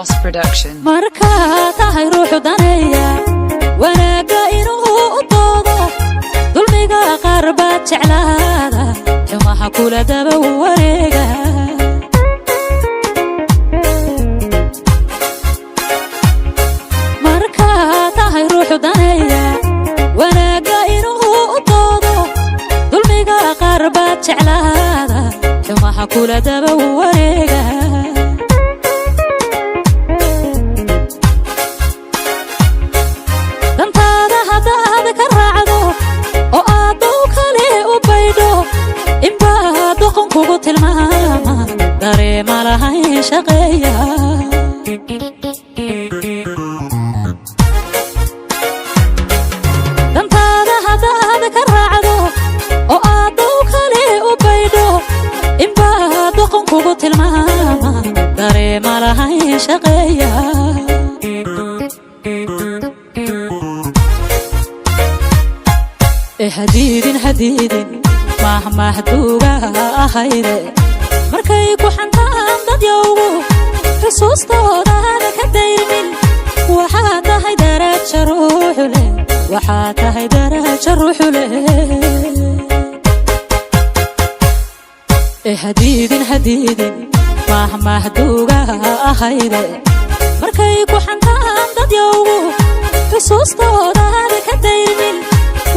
Boss Production. marka tahay ruuxu daneeya wanaaga inuu u doodo dulmiga qaar baa jeclaada xumaha kula daba wareega marka tahay ruuxu daneeya wanaaga inuu u doodo dulmiga qaar baa jeclaada xumaha kula daba wareega kugu tilmaama dareema lahayn shaqeeya dantaada hadaad ka raacdo oo aad dow kale u baydho inbaa doqon kugu tilmaama dareema lahayn shaqeeya hadiidin mahduuga ahayde markay ku xantaan dad yowgu xusuustoodaada ka dayrmin waxaa tahay daraja ruuxu leh waxaa tahay daraja ruuxu leh hadiidin mahduuga ahayde markay ku xantaan dad yowgu xusuustoodaada ka dayrmin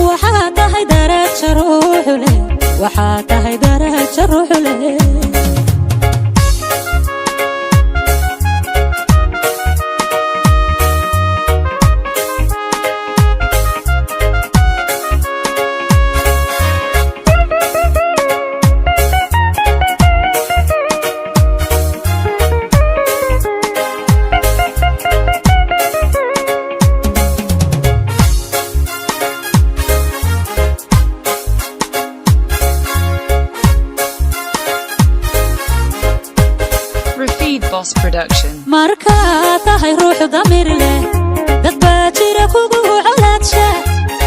waxaa tahay daraja ruuxu leh waxaa tahay daraja ruuxu leh Boss Production. marka tahay ruuxu damir leh dad baa jira kugu colaadsha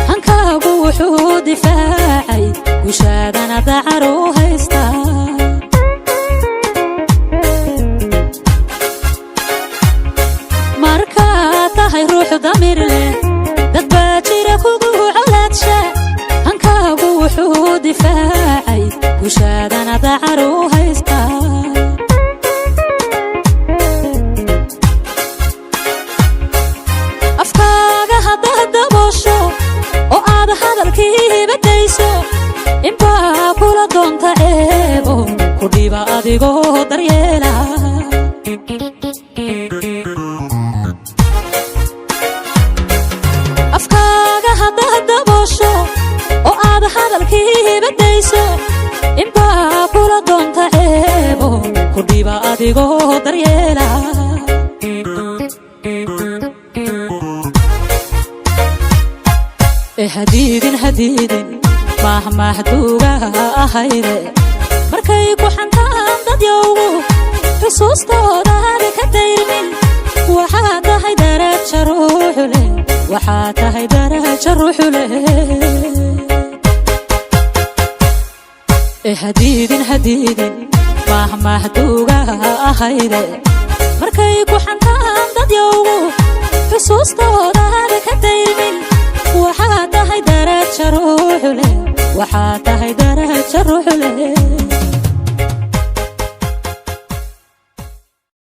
hankaagu wuxuu difaacay gushaadana dacar u haysta marka tahay ruuxu damir leh dad baa jira kugu colaadsha hankaagu wuxuu difaacay gushaadana dacar u haysta oo aad hadalkii badayso inbaa kula doonta ceebo ku dhiba adigoo daryeela afkaaga haddaad daboosho oo aad hadalkii badayso inbaa kula doonta ceebo ku dhiba adigoo daryeela hadiidin mahduuga ahayde markay ku xantaan dad yowgu xusuustoodaada ka dayrmin waxaa tahay daraja ruuxu leh waxaa tahay daraja ruuxu leh hadiidin mahduuga ahayde markay ku xantaan dad yowgu xusuustoodaada ka dayrmin waxaa tahay daraja ruuxu leh waxaa